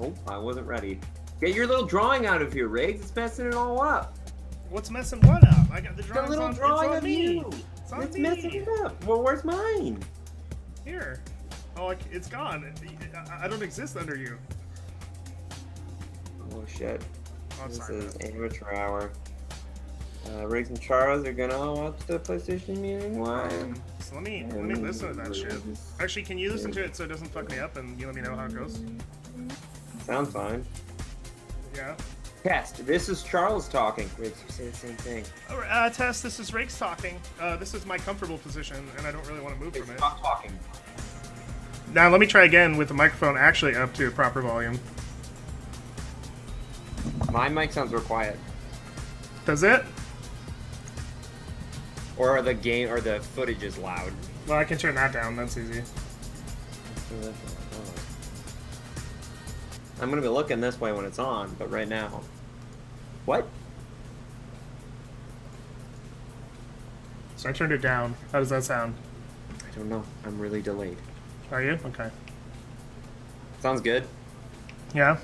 Oh, I wasn't ready. Get your little drawing out of here, Riggs. It's messing it all up. What's messing what up? I got the The drawings little on. drawing It's on of me. you. It's on It's me. messing it up. Well, where's mine? Here. Oh, it's gone. I don't exist under you. Oh shit. Oh, This sorry, is man. amateur hour. Riggs and Charles are gonna watch the PlayStation meeting. Why? So let me listen to that shit. Actually, can you listen to it so it doesn't fuck me up and you let me know how it goes? Sounds fine. Yeah. Test. This is Charles talking. Riggs, you say the same thing. Alright, Tess, this is Riggs talking. This is my comfortable position, and I don't really want to move from it. Stop talking. Now, let me try again with the microphone actually up to a proper volume. My mic sounds real quiet. Does it? Or the game, or the footage is loud. Well, I can turn that down. That's easy. I'm gonna be looking this way when it's on, but right now. What? So I turned it down. How does that sound? I don't know. I'm really delayed. Are you? Okay. Sounds good. Yeah?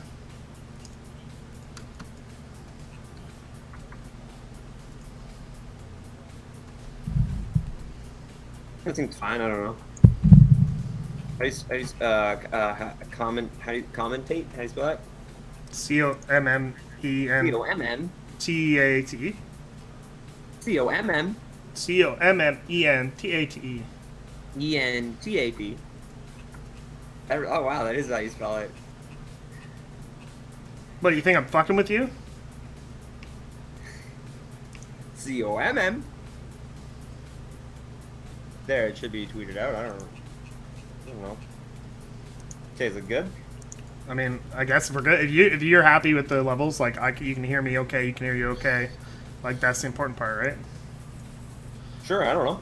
Everything's fine. I don't know. How do you commentate? How do you spell that? C-O-M-M-E-N... C-O-M-M. T-A-T-E? C-O-M-M. C-O-M-M-E-N-T-A-T-E. E-N-T-A-P. Oh, wow. That is how you spell it. What, do you think I'm fucking with you? C-O-M-M. There, it should be tweeted out. I don't know. Okay, is it good? I mean, I guess we're good. If you're happy with the levels, like you can hear me okay, you can hear you okay. Like that's the important part, right? Sure, I don't know.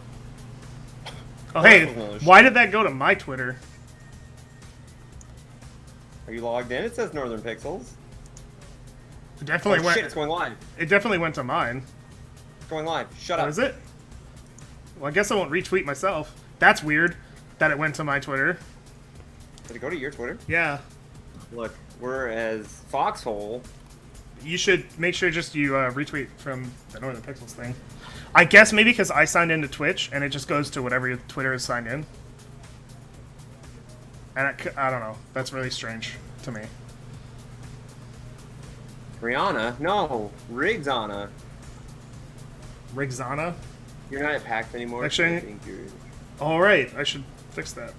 Oh hey, why did that go to my Twitter? Are you logged in? It says Northern Pixels. It definitely went. Shit, it's going live. It definitely went to mine. It's going live. Shut up. Is it? Well, I guess I won't retweet myself. That's weird that it went to my Twitter. Did it go to your Twitter? Yeah. Look, we're as Foxhole. You should make sure just you retweet from the Northern Pixels thing. I guess maybe because I signed into Twitch and it just goes to whatever your Twitter is signed in. And I don't know. That's really strange to me. Rihanna? No. Riggsana. Rigzana? You're not at PAX anymore. Actually- I think you're... All right, I should fix that.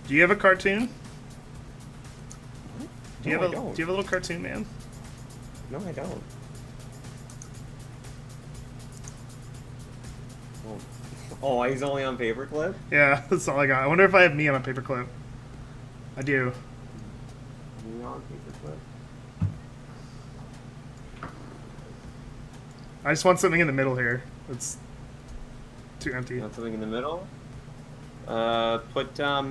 Do you have a cartoon? Do you No, have I don't. Do you have a little cartoon, man? No, I don't. Oh, he's only on paperclip? Yeah, that's all I got. I wonder if I have me on a paperclip. I do. He's on paperclip. I just want something in the middle here. It's too empty. You want something in the middle? Put our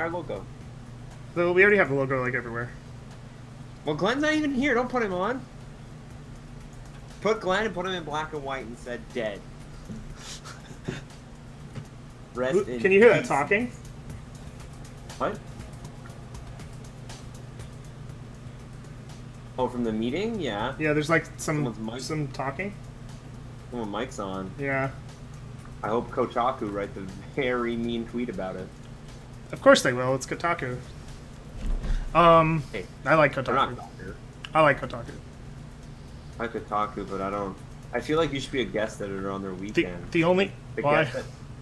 logo. So we already have the logo like everywhere. Well, Glenn's not even here. Don't put him on. Put Glenn and put him in black and white and said dead. Rest in Can you hear that peace. talking? What? Oh, from the meeting? Yeah. Yeah, there's like Someone's mic? some talking. Oh, mic's on. Yeah. I hope Kotaku writes a very mean tweet about it. Of course they will. It's Kotaku. Hey, I like they're not Kotaku. Kotaku. I like Kotaku. I like Kotaku, but I don't. I feel like you should be a guest editor on their weekend. The only The why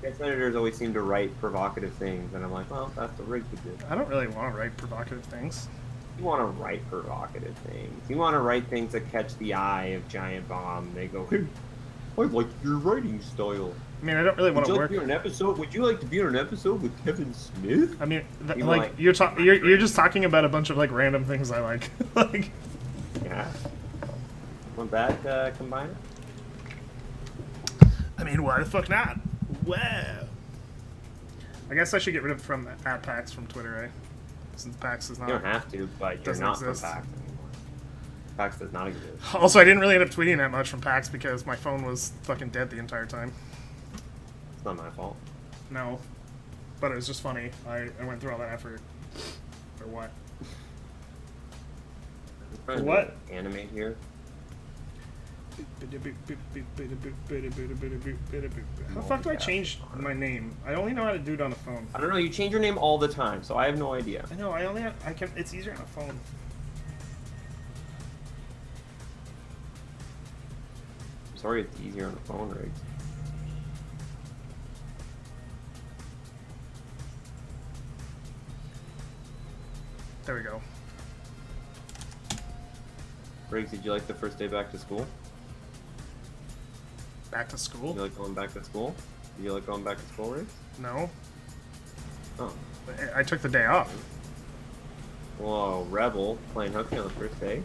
guest editors always seem to write provocative things, and I'm like, well, that's what Rick would do. I don't really want to write provocative things. You want to write provocative things. You want to write things that catch the eye of Giant Bomb. They go, hey, I like your writing style. I mean, I don't really want Would you to like work. to be on an episode? Would you like to be on an episode with Kevin Smith? I mean, You like might. you're just talking about a bunch of like random things I like. Like, Yeah. Want that combined? I mean, why the fuck not? Wow. I guess I should get rid of from at PAX from Twitter, eh? Since PAX is not. You don't have to, but you're Doesn't not exist. for PAX anymore. PAX does not exist. Also, I didn't really end up tweeting that much from PAX because my phone was fucking dead the entire time. It's not my fault. No. But it was just funny. I went through all that effort. For what? For what? Animate here. How the fuck do I change my name? I only know how to do it on a phone. I don't know. You change your name all the time, so I have no idea. I know. I can. It's easier on a phone. I'm sorry, it's easier on the phone, Riggs. There we go. Riggs, did you like the first day back to school? Back to school? You like going back to school? Did you like going back to school, Riggs? No. Oh. I took the day off. Whoa, Rebel playing hooky on the first day?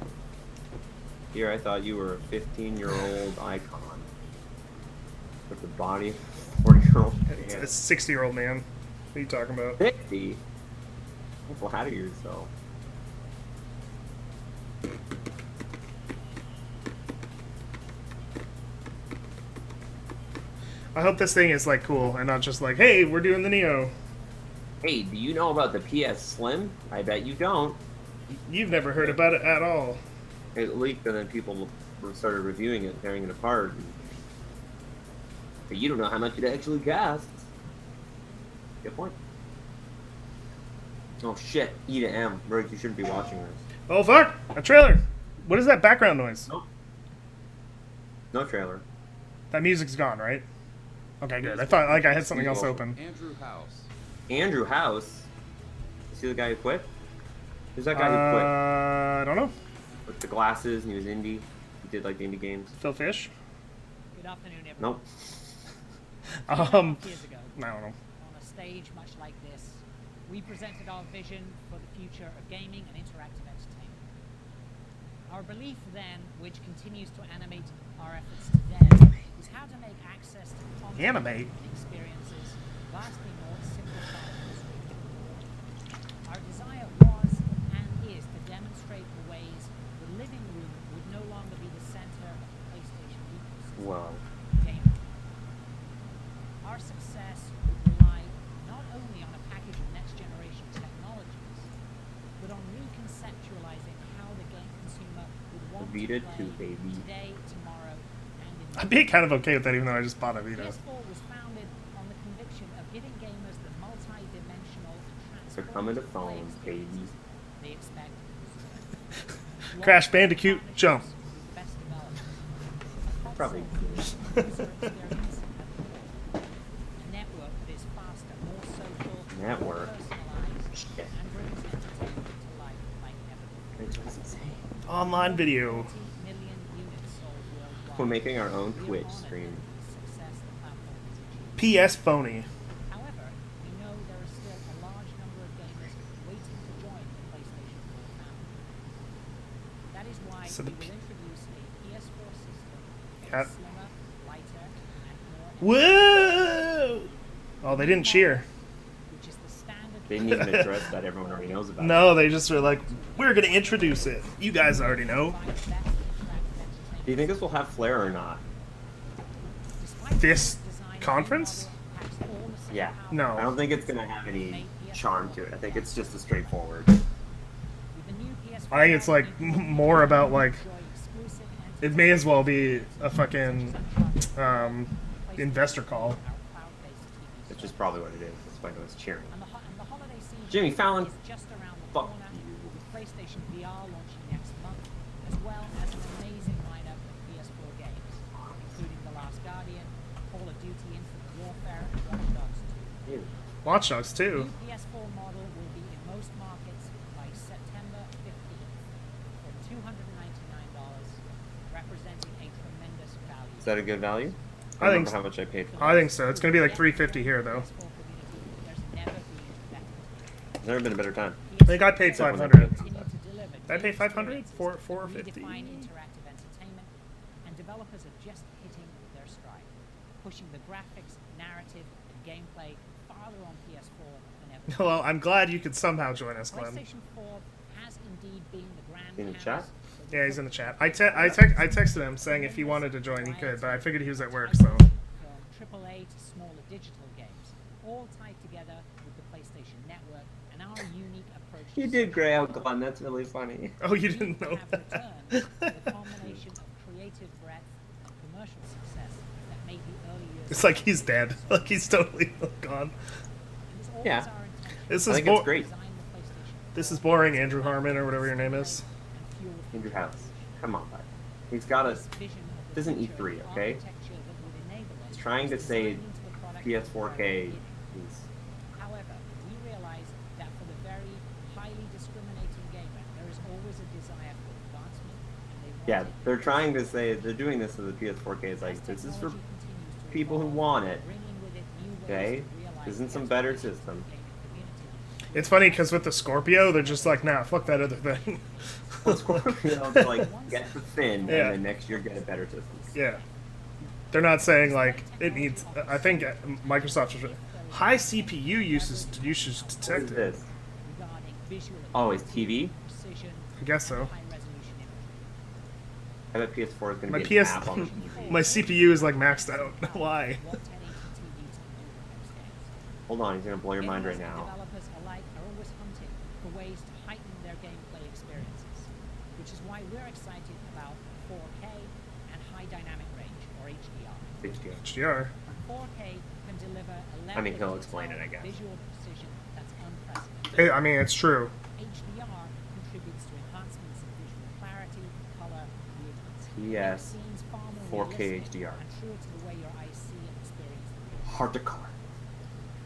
Here, I thought you were a 15-year-old icon. With the body of a 40-year-old man. It's a 60-year-old man. What are you talking about? 50? Don't flatter yourself. I hope this thing is like cool and not just like, hey, we're doing the Neo. Hey, do you know about the PS Slim? I bet you don't. You've never heard about it at all. It leaked and then people started reviewing it, tearing it apart. But you don't know how much it actually costs. Good point. Oh shit, E to M. Rick, you shouldn't be watching this. Oh fuck! A trailer! What is that background noise? Nope. No trailer. That music's gone, right? Okay, good. I thought like I had something else open. Andrew House. Andrew House? You see the guy who quit? Who's that guy who quit? I don't know. With the glasses and he was indie. He did like the indie games. Phil Fish? Good afternoon, everyone. Nope. Years ago, I don't know. on a stage much like this, we presented our vision for the future of gaming and interactive entertainment. Our belief then, which continues to animate our efforts today, is how to make access to content Animate? and experiences vastly more simplified and streamlined. Our desire was and is to demonstrate the ways the living room would no longer be the center of the PlayStation ecosystem. Wow. Gaming. Our success would rely not only on a package of next-generation technologies, but on reconceptualizing how the game consumer would want to Vita play 2, baby. today, tomorrow, and in the I'd be kind of okay with that even though I just bought a Vita. PS4 was founded on the conviction of giving gamers the multi-dimensional and They're coming to transformative play phones, baby. experiences they expect. Crash Bandicoot, jump. Best developers. Probably. User experience. A network that is faster, more social, Network. more personalized, Shit. and brings entertainment to life like never before. That's what it's insane. Online video. 40 million units sold worldwide. We're making our own We are Twitch honored stream. with the success the platform has achieved. PS Phony. However, we know there are still a large number of gamers waiting to join the PlayStation 4 family. That is why So we the will introduce a PS4 system that Yep. is slimmer, lighter, and more Whoa! Oh, they didn't cheer. which is the standard. They didn't even address that everyone already knows about. No, they just were like, we're gonna introduce it. You guys already know. Do you think this will have flair or not? This conference? Yeah. No. I don't think it's gonna have any charm to it. I think it's just a straightforward. I think it's like more about like it may as well be a fucking investor call. Which is probably what it is. That's why I was cheering. Jimmy Jimmy Fallon, Fallon, just around the fuck corner, you. with PlayStation VR launching next month, as well as an amazing lineup of PS4 games, including The Last Guardian, Call of Duty Infinite Warfare, and Watch Dogs 2. Ew. Watch Dogs The 2. new PS4 model will be in most markets by September 15th for $299, representing a tremendous value. Is that a good value? I I think remember how much I paid for I it. think so. It's gonna be like $350 here though. PS4 community, there's never been better. There's never been a better time. I think I paid Except when 500. they Continue to deliver Did I pay game 500? experiences Four- that 450? redefine interactive entertainment, and developers are just hitting their stride, pushing the graphics, narrative, and gameplay farther on PS4 than ever. Well, I'm glad you could somehow join us, Glenn. PlayStation 4 has indeed been the grand In the canvas chat? for Yeah, he's in the chat. I texted him saying if he wanted to join, he could, but I figured he was at work, so. From AAA to smaller digital games, all tied together with the PlayStation Network and our unique approach. You did Grey Alcon, that's really funny. Oh, you didn't know have that. returned the combination of creative breadth and commercial success that made the early years. It's like he's dead. Like he's totally gone. Yeah. This I is think it's great. This is boring, Andrew Harmon or whatever your name is. Andrew House. Come on, bud. He's got a... This isn't E3, okay? He's trying to say PS4K is... However, we realize that for the very highly discriminating gamer, there is always a desire for advancement. And they Yeah, they're trying to say... They're doing this so the PS4K is like, this is for people who want it. Okay? This isn't some better system. It's funny because with the Scorpio, they're just like, nah, fuck that other thing. Well, Scorpio, like, get the thin, Yeah. and then next year get a better system. Yeah. They're not saying, like, it needs... I think Microsoft was... High CPU usage What is detected. this? Oh, it's TV? I guess so. I bet PS4 is going to My be an PS... app on TV. My CPU is, like, maxed out. Why? Hold on, he's going to blow your mind right now. Developers alike are always hunting for ways to heighten their gameplay experiences, which is why we're excited about 4K and high dynamic range, or HDR. HDR. 4K can deliver a level I mean, he'll of explain it, I guess. visual precision that's unprecedented. I mean, it's true. HDR contributes to enhancements in visual clarity, color, movement. Yes. It seems far more 4K realistic HDR. and truer to the way your eyes see and experience the world. Hard to color.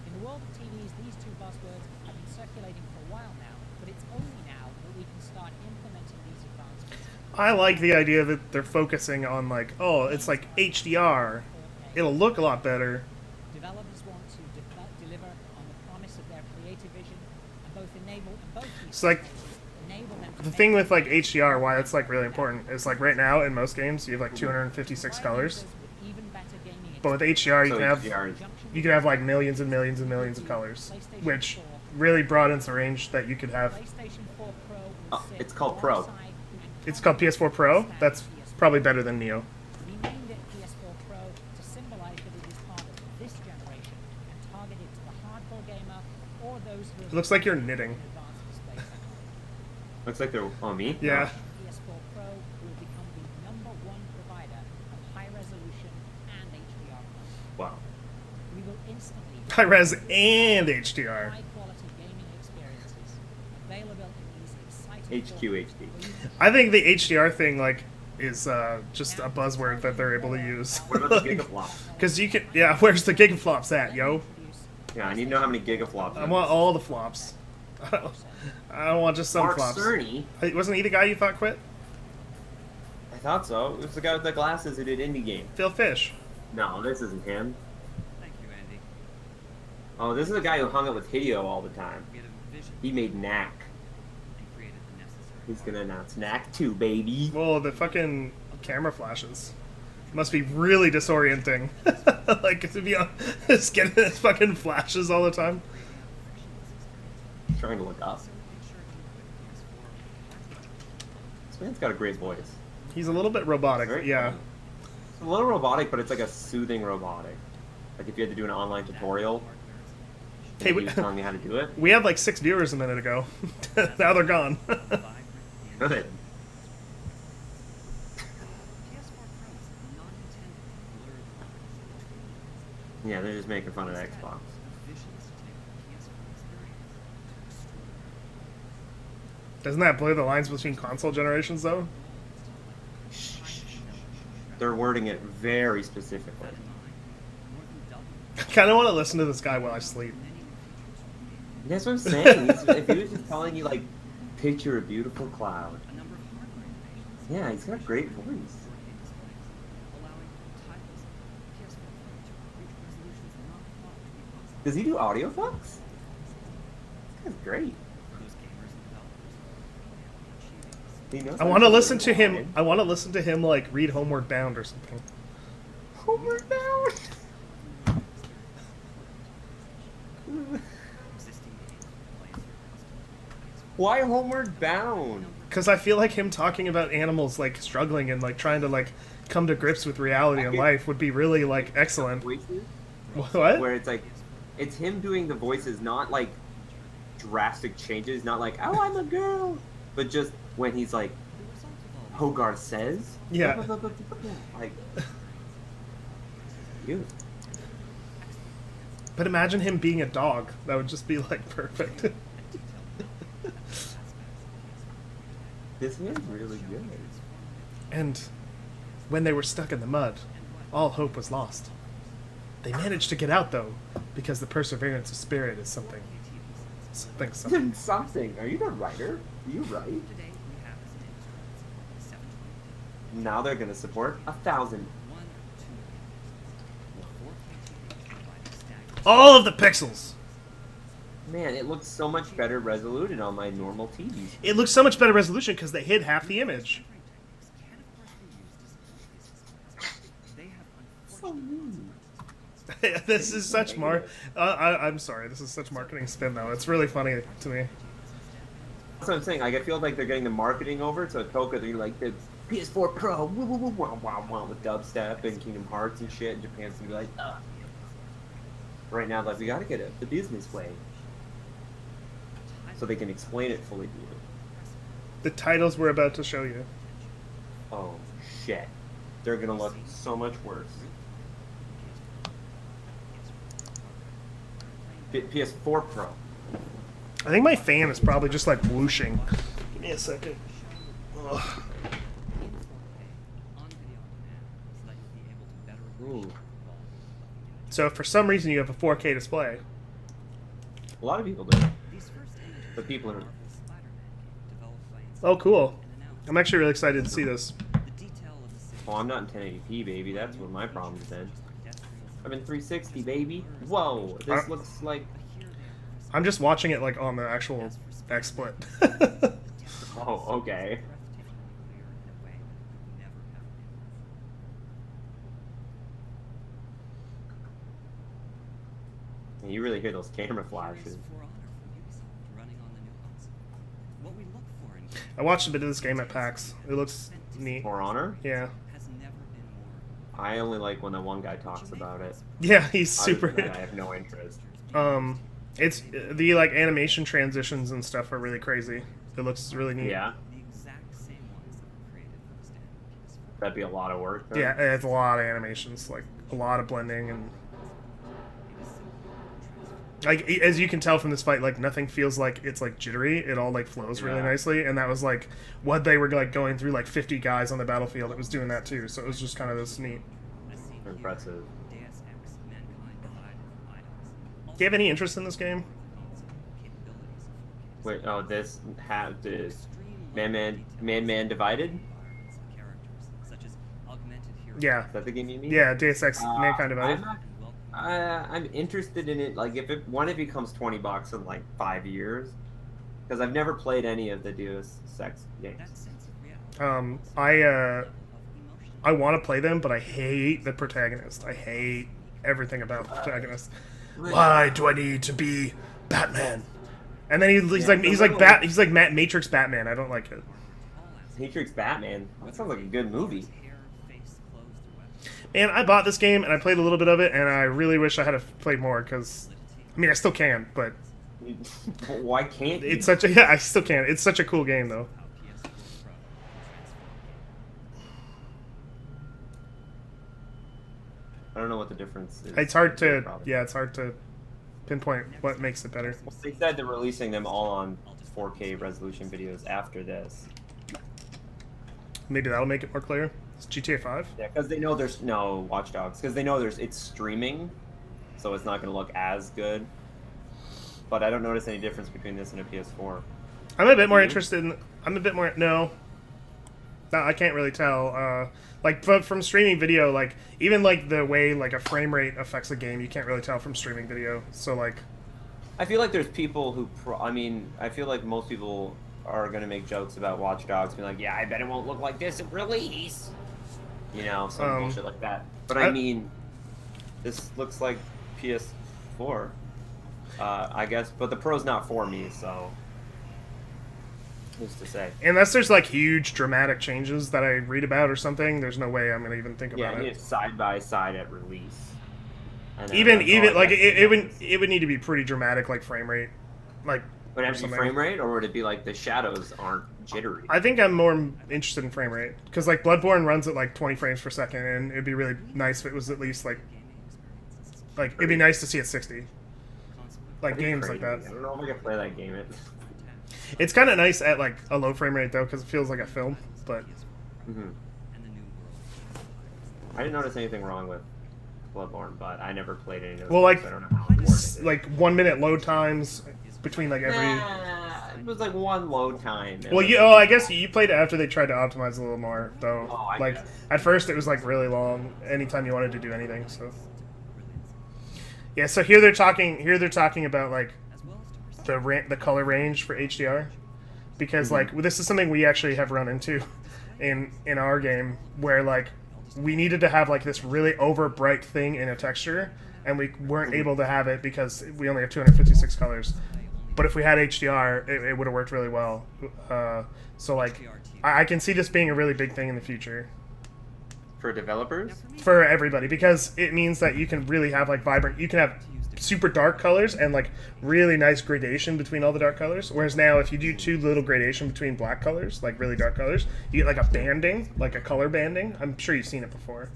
In the world of TVs, these two buzzwords have been circulating for a while now, but it's only now that we can start implementing these advancements. I like the idea that they're focusing on, like, oh, it's like HDR. It'll look a lot better. Developers want to deliver on the promise of their creative vision and both enable and both these It's like... enable them to The make thing with, like, HDR, why it's, like, really important, is, like, right now, in most games, you have, like, 256 colors. with even better gaming But with HDR, you So can have... HDR is... You can have like millions and millions and millions of colors, which really broadens the range that you could have. PlayStation 4 Pro will Oh, sit it's called Pro. alongside and It's called PS4 Pro. That's probably better than Neo. We named it PS4 Pro to symbolize that it is part of this generation and targeted to the hardcore gamer or those who It looks like you're knitting. advanced display technology. Looks like they're on me. Yeah. PS4 Pro will become the #1 provider of high resolution and HDR content. Wow. We will instantly High res and HDR. high quality gaming experiences available in these exciting HQHD. I think the HDR thing, like, is just a buzzword that they're able to use. What about the gigaflops? Because you can, yeah. Where's the gigaflops at, yo? Yeah, I need to know how many gigaflops. I want all the flops. I don't want just some Mark flops. Cerny. Wasn't he the guy you thought quit? I thought so. It was the guy with the glasses who did indie game. Phil Fish. No, this isn't him. Thank you, Andy. Oh, this is the guy who hung out with Hideo all the time. We had a vision He made Knack. and created the necessary. He's gonna announce Knack 2, baby. Well, the fucking camera flashes must be really disorienting. Like, to be honest, getting his fucking flashes all the time. He's trying to look up. This man's got a great voice. He's a little bit robotic, Very yeah. funny. It's a little robotic, but it's like a soothing robotic. Like if you had to do an online tutorial, Hey, and we, he was telling you how to do it. we had like 6 viewers a minute ago. Now they're gone. Good. Yeah, they're just making fun of Xbox. Doesn't that blur the lines between console generations, though? They're wording it very specifically. I kind of want to listen to this guy while I sleep. That's what I'm saying. If he was just telling you, like, picture a beautiful cloud. Yeah, he's got a great voice. Does he do audio fucks? This guy's great. He knows I how want to do listen it to him. live. I want to listen to him like read Homeward Bound or something. Homeward Bound. Why Homeward Bound? Because I feel like him talking about animals like struggling and like trying to like come to grips with reality in life would be really like excellent. Voices, What? where it's like, it's him doing the voices, not like drastic changes, not like, oh, I'm a girl, but just when he's like, Hogarth says, Yeah. like, you. But imagine him being a dog. That would just be like perfect. This man's really good. And when they were stuck in the mud, all hope was lost. They managed to get out though, because the perseverance of spirit is something. Something. Something. Are you the writer? Are you right? Today we have as an intro 720. Now they're gonna support 1,000. 1 or 2 4K providing staggering All of the pixels! Man, it looks so much better resolution on my normal TV. It looks so much better resolution because they hid half the image. rendering techniques can of course be used as display spaces. They have unfortunately This is such I'm sorry, this is such marketing spin though. It's really funny to me. That's what I'm saying. Like, I feel like they're getting the marketing over, so Toka, they're like the PS4 Pro, woo, woo, woo, wow, wow, wow, with dubstep and Kingdom Hearts and shit. And Japan's gonna be like, ugh. Right now, like, we gotta get it the business way, so they can explain it fully to you. The titles we're about to show you. Oh shit, they're gonna look so much worse. PS4 Pro. I think my fan is probably just like whooshing. Give me a second. Ugh. in 4K on video on demand so that you'll be able to better Ooh. appreciate the quality of the image. So if for some reason you have a 4K display, A lot of people do. These first images But people of are- the Marvel Spider-Man game developed by oh cool. and announced. I'm actually really excited to see this. The detail of the city. Oh, I'm not in 1080p, baby. That's what my problem's been. Pedestrians I'm in 360, baby. Whoa, this Uh, looks like. but here they are I'm just watching it like on the actual XSplit. Oh, okay. breathtakingly clear in a way that we've never have before. You really hear those camera flashes. Here's For Honor from Ubisoft running on the new console. What we look for in I watched a bit of this game at PAX. It looks neat. For Honor? Yeah. has never been more. I only like when that one guy talks about it. Yeah, he's Other super. than that, I have no interest. It's the like animation transitions and stuff are really crazy. It looks really neat. Yeah, The exact same ones that were created for the standard PS4. that'd be a lot of work. Though. Yeah, it's a lot of animations, like a lot of blending and It is simple, transformative. like as you can tell from this fight, like nothing feels like it's like jittery. It all like flows really Yeah. nicely, and that was like what they were like going through like 50 guys on the battlefield. It was doing that too, so it was just kind of this neat. As seen here, Impressive. Deus Ex: Mankind Divided from Idols. Do you have any interest in this game? Capabilities of 4K Wait, oh, this this extreme Man Divided? environments and characters, such as augmented heroes. Yeah, Is that the game you mean? yeah. Deus Ex: Mankind Divided. I'm not- And welcome I'm interested in it. Like, if it becomes $20 in like 5 years, because I've never played any of the Deus Ex games. that sense of reality. I Level of emotion. want to play them, but I hate the protagonist. I hate everything about the protagonist. Why do I need to be Batman? And then he's Yeah, he's like Matrix Batman. I don't like it. All aspects. Matrix Batman. That sounds like a good movie. Hair, face, clothes, throughout. And I bought this game and I played a little bit of it, and I really wish I had played more because, I mean, I still can, but Why can't you? it's such a yeah, I still can. It's such a cool game though. How PS4 Pro can transform I don't know what the difference is. It's hard to Probably. yeah, it's hard to pinpoint what makes it better. Well, they said they're releasing them all on 4K resolution videos after this. Maybe that'll make it more clear. It's GTA 5. Yeah, because they know there's no Watch Dogs. Because they know it's streaming, so it's not going to look as good. But I don't notice any difference between this and a PS4. I'm a bit more interested in. I'm a bit more no. No, I can't really tell. Like from streaming video, like even like the way like a frame rate affects a game, you can't really tell from streaming video. So like, I feel like there's people who, I mean, I feel like most people are going to make jokes about Watch Dogs, being like, yeah, I bet it won't look like this at release. You know, some bullshit like that. But I mean, this looks like PS4, I guess. But the Pro's not for me, so. Who's to say? Unless there's like huge dramatic changes that I read about or something, there's no way I'm gonna even think Yeah, about I need it. it side by side at release. And then Even that's all I like got. it would need to be pretty dramatic, like frame rate, like Would it or have to be something. frame rate, or would it be like the shadows aren't jittery? I think I'm more interested in frame rate because like Bloodborne runs at like 20 frames per second, and it'd be really nice if it was at least like it'd be nice to see it 60. Like games like that. I don't know if I can play that game. It's kind of nice at like a low frame rate though because it feels like a film. But I didn't notice anything wrong with Bloodborne, but I never played any of those. well, games, like so I don't know how important it is. like 1 minute load times between like every. It was like one load time. Well, I guess you played it after they tried to optimize a little more, though. Oh, I like guess. at first, it was like really long. Anytime you wanted to do anything, so yeah. So here they're talking. Here they're talking about like the color range for HDR, because like this is something we actually have run into in our game where like we needed to have like this really over bright thing in a texture, and we weren't able to have it because we only have 256 colors. But if we had HDR, it would have worked really well. So like, I can see this being a really big thing in the future For developers? for everybody because it means that you can really have like vibrant. You can have super dark colors and like really nice gradation between all the dark colors. Whereas now, if you do too little gradation between black colors, like really dark colors, you get like a banding, like a color banding. I'm sure you've seen it before.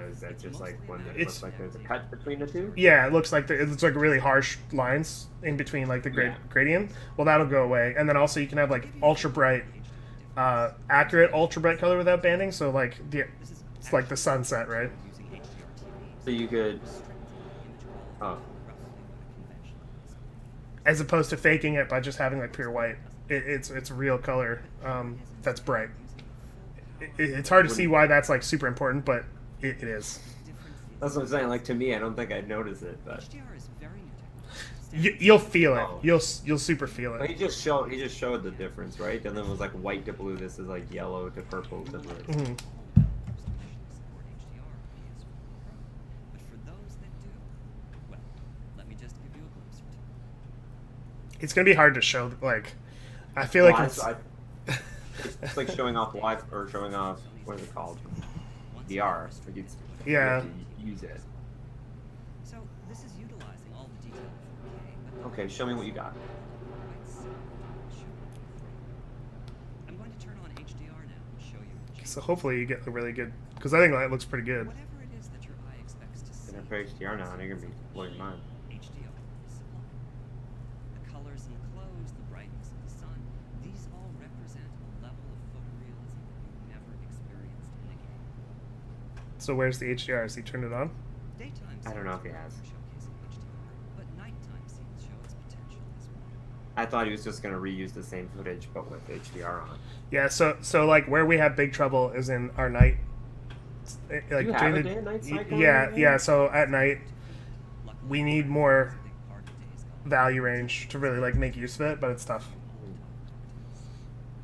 Is that just like when it It's- looks like there's a cut between the two? Yeah, it looks like it's like really harsh lines in between like the Yeah. gradient. Well, that'll go away, and then also you can have like ultra bright, accurate ultra bright color without banding. So like it's like the sunset, right? So you could. Oh, As opposed to faking it by just having like pure white. It's real color that's bright. It's hard to see why that's like super important, but it is. that's what I'm saying. Like to me, I don't think I'd notice it, but You'll feel it. Oh. You'll super feel But it. he just showed the difference, right? And then it was like white to blue. This is like yellow to purple to blue. Mhm. It's gonna be hard to show. Like, I feel like It's like showing off live or showing off what is it called? VR. Like you Yeah. have to use it. So this is utilizing all the detail of 4K, but Okay, show me what you got. I'm going to turn on HDR now and show you So hopefully you get a really good, because I think that looks pretty good. whatever it is that your eye expects to see. And for HDR now, and you're gonna be blowing your mind. HDR is sublime. The colors in clothes, the brightness of the sun, these all represent a level of photorealism you've never experienced in a game. So where's the HDR? Has he turned it on? Daytime I don't know if he scenes has. are showcasing HDR, but nighttime scenes show its potential as well. I thought he was just gonna reuse the same footage, but with HDR on. Yeah. So like where we have big trouble is in our night. Like Do you have during a the- day and night cycle? yeah. So at night Luckily, we need more a big part of days gone. value range to really like make use of it, but it's tough.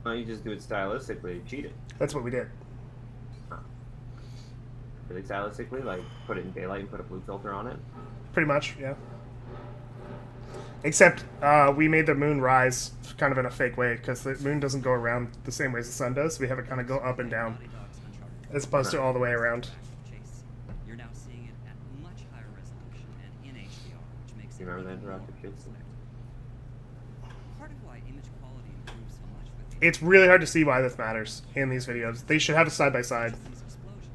Why don't you just do it stylistically? Cheat it. That's what we did. Really stylistically, like put it in daylight and put a blue filter on it. Pretty much, yeah. Except we made the moon rise kind of in a fake way because the moon doesn't go around the same way as the sun does. So we have it kind of go up and down Naughty Dog's Uncharted as opposed to all the way around. Chase. You're now seeing it at much higher resolution and in HDR, which makes You it remember the even more interactive kids? Part of why image quality improves so much with It's really hard to see why this matters in these videos. They should have a side by side. these explosions.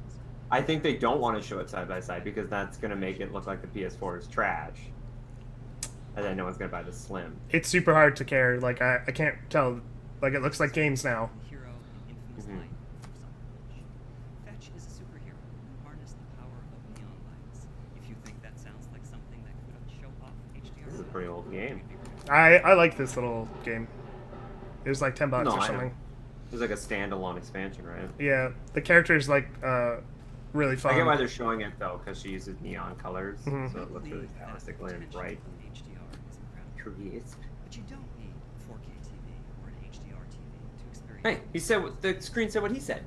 I think they don't want to show it side by side because that's gonna make it look like the PS4 is trash. And then no one's gonna buy the Slim. It's super hard to care. Like I can't tell. Like it looks like games now. Hero in Infamous Mhm. Light for Summer Fetch is a superhero who harnessed the power of neon lights. If you think that sounds like something that could show off HDR, This is a pretty old game. I like this little game. It was like $10 No, or I know. something. It's like a standalone expansion, right? Yeah, the character's like really fun. I get why they're showing it though, because she uses neon colors, Mhm. so it looks really stylistically and bright. HDR is incredible. Curious. But you don't need a 4K TV or an HDR TV to experience. Hey, he said what the screen said what he said.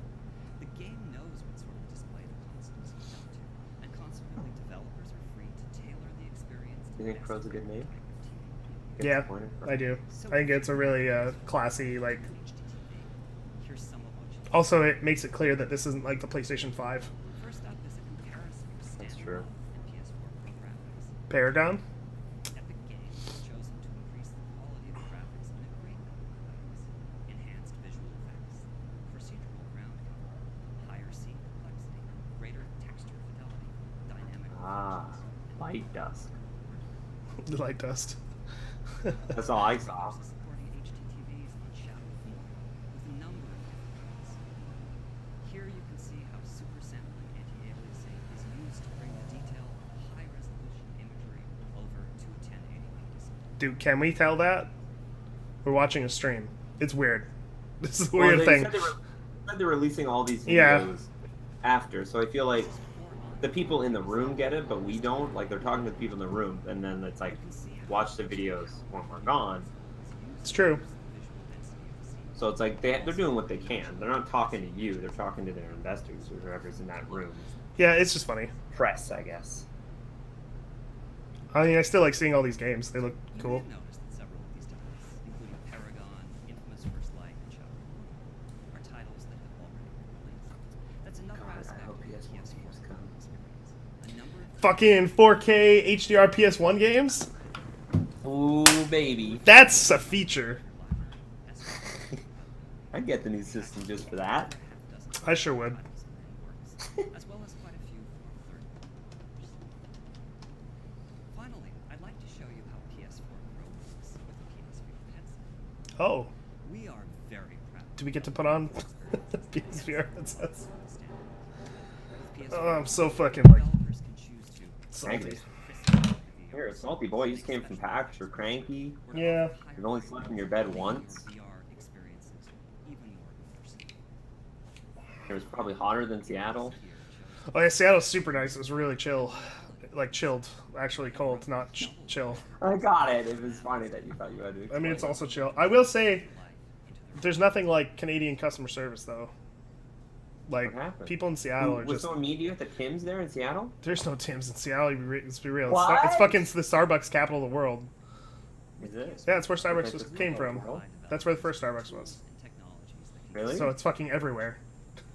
The game knows what sort of display the consoles are up to, and consequently developers are free to tailor the experience to You think best Pro's a good name? type of TV. Gets Yeah, the point across. I do. I think it's a really classy, like. HDTV. Here's some of what you Also, it makes it clear that this isn't like the PlayStation 5. First up is a comparison of That's standalone true. and PS4 Pro graphics. Paragon? Epic Games has chosen to increase the quality of the graphics in a great number of ways. Enhanced visual effects, procedural ground cover, higher scene complexity, greater texture fidelity, dynamic Ah, reflections, and light dust. The light dust. That's all I saw. also supporting HDTVs on shadow field with a number of different modes. Here you can see how super sampling anti-aliasing is used to bring the detail of high-resolution imagery over to a 1080p display. Dude, can we tell that? We're watching a stream. It's weird. This is a Well, weird they thing. said they're releasing all these Yeah. videos after, so I feel like the people in the room get it, but we don't. Like, they're talking to the people in the room, and then it's like, watch the videos when we're gone. It's true. So it's like they're doing what they can. They're not talking to you. They're talking to their investors or whoever's in that room. Yeah, it's just funny. Press, I guess. I mean, I still like seeing all these games. They look You cool. may have noticed that several of these titles, including Paragon, Infamous First Light, and Shadow, are titles that have already been released. That's another God, I aspect hope of the PS1 PS4 games come. experience. A number of Fucking 4K HDR PS1 games? Ooh, baby. That's a feature. I'd get the new system just for that. I sure would. As well as quite a few for third party. Finally, I'd like to show you how PS4 Pro works with the PS4 headset. Oh, We are very proud. do we get to put on PSVR headsets? With Oh, PS4, I'm so fucking like developers can choose to salty. Here, a salty boy. You just came from PAX. You're cranky. Yeah. You've only slept in your bed once. VR experiences even more immersive. It was probably hotter than Seattle. Oh yeah, Seattle's super nice. It was really chill, like chilled, actually cold, not chill. I got it. It was funny that you thought you had to. I mean, it's explain also chill. I will say, there's nothing like Canadian customer service though. Like What happened? people in it. Seattle are Was just. someone meet you at the Tim's there in Seattle? There's no Tim's in Seattle. Let's be real. What? It's fucking the Starbucks capital of the world. Is it? Yeah, that's where Starbucks Okay, was, so- came from. That's where the first Starbucks was. Really? So it's fucking everywhere.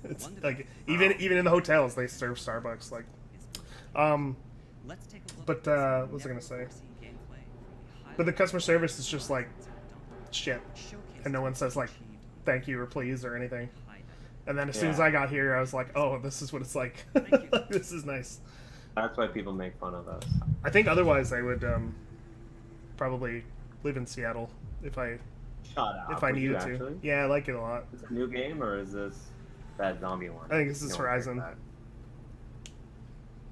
It's like even in the hotels they serve Starbucks. Like, Let's take a look but, at what was I gonna say? never-before-seen gameplay from the but the highly customer service is just like developed shit, showcase and no one says like achieved on thank you or please or anything. high definition. And then as soon as Yeah. I got here, I was like, oh, this is what it's like. Thank you. This is nice. That's why people make fun of us. I think otherwise I would probably live in Seattle if I Shut up. if I Would you needed to. actually? Yeah, I like it a lot. Is it a new game or is this that zombie one? I think this is You don't like Horizon. that.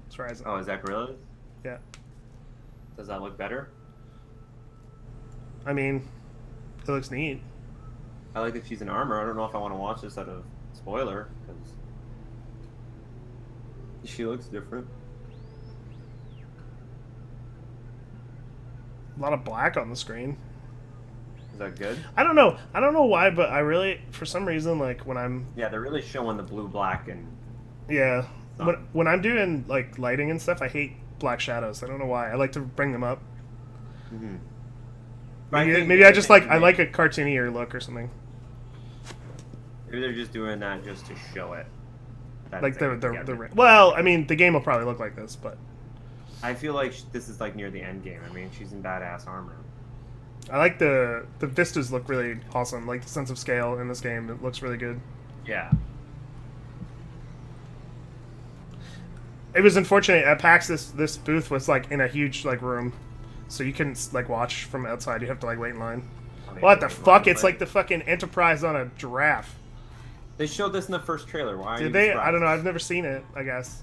It's Horizon. Oh, is that Gorillas? Yeah. Does that look better? I mean, it looks neat. I like that she's in armor. I don't know if I want to watch this out of spoiler because she looks different. A lot of black on the screen. Is that good? I don't know. I don't know why, but I really, for some reason, like when I'm, Yeah, they're really showing the blue, black, and yeah, when I'm doing like lighting and stuff, I hate black shadows. I don't know why. I like to bring them up. mm-hmm. Maybe I just like I like a cartoonier look or something. Maybe they're just doing that just to show it. that Like thing the together. well, I mean, the game will probably look like this, but I feel like this is like near the end game. I mean, she's in badass armor. I like the vistas look really awesome. Like the sense of scale in this game, it looks really good. Yeah. It was unfortunate at PAX. This booth was like in a huge like room, so you couldn't like watch from outside. You have to like wait in line. What the fuck? It's like the fucking Enterprise on a giraffe. They showed this in the first trailer. Why? Are you Did they? I surprised? don't know. I've never seen it. I guess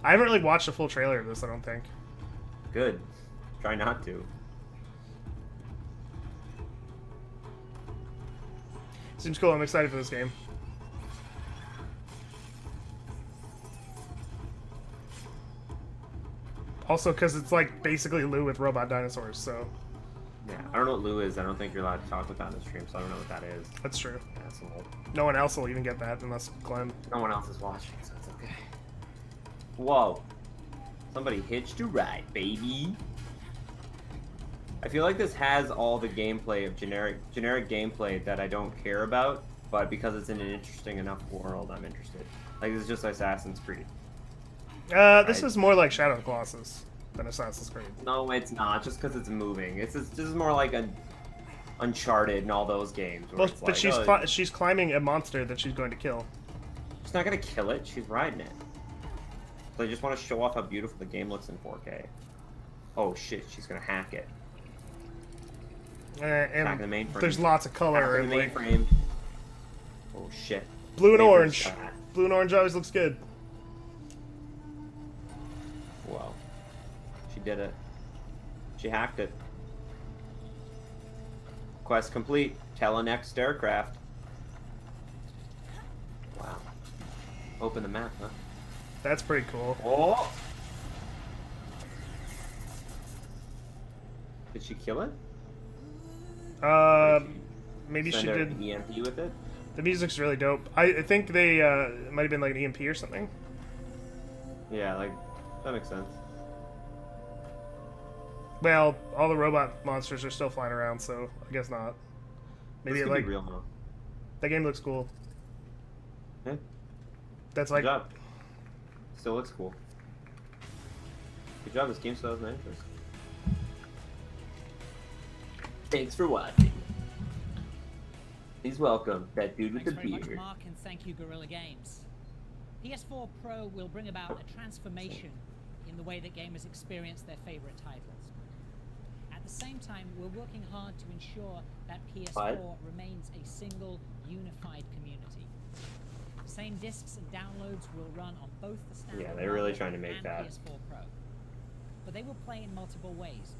I haven't really watched a full trailer of this. I don't think. Good. Try not to. Seems cool. I'm excited for this game. Also, because it's like basically Lou with robot dinosaurs, so Yeah. I don't know what Lou is. I don't think you're allowed to talk about that in the stream, so I don't know what that is. that's true. Asshole. No one else will even get that unless Glenn. No one else is watching, so it's okay. Whoa. Somebody hitched a ride, baby. I feel like this has all the gameplay of generic gameplay that I don't care about, but because it's in an interesting enough world, I'm interested. Like, this is just Assassin's Creed. This is more like Shadow of the Colossus than Assassin's Creed. No, it's not, just because it's moving. This is more like Uncharted and all those games. Where Well, it's but like, she's climbing a monster that she's going to kill. she's not gonna kill it, she's riding it. So I just want to show off how beautiful the game looks in 4K. Oh shit, she's gonna hack it. And the mainframe. there's lots of color. Hack the And, like, mainframe. Oh shit. blue and Mainframe's orange. got hacked. Blue and orange always looks good. Wow. She did it. She hacked it. Quest complete. Telenext aircraft. Wow. Open the map, huh? That's pretty cool. Oh! Did she kill it? Maybe she Send her did. an EMP with it? The music's really dope. I think they it might have been like an EMP or something. Yeah, like, that makes sense. Well, all the robot monsters are still flying around, so I guess not. Maybe This it could like be real, huh? that game looks cool. Yeah. That's Good like job. Still looks cool. Good job, this game still has an interest. Thanks for watching. Please welcome that dude with Thanks the very much, beard. Mark, and thank you, Guerrilla Games. PS4 Pro will bring about a transformation in the way that gamers experience their favorite titles. At the same time, we're working hard to ensure that PS4 remains a single, unified community. The same discs and downloads will run on both the standard Yeah, they're really model trying to make and that. PS4 Pro. But they will play in multiple ways.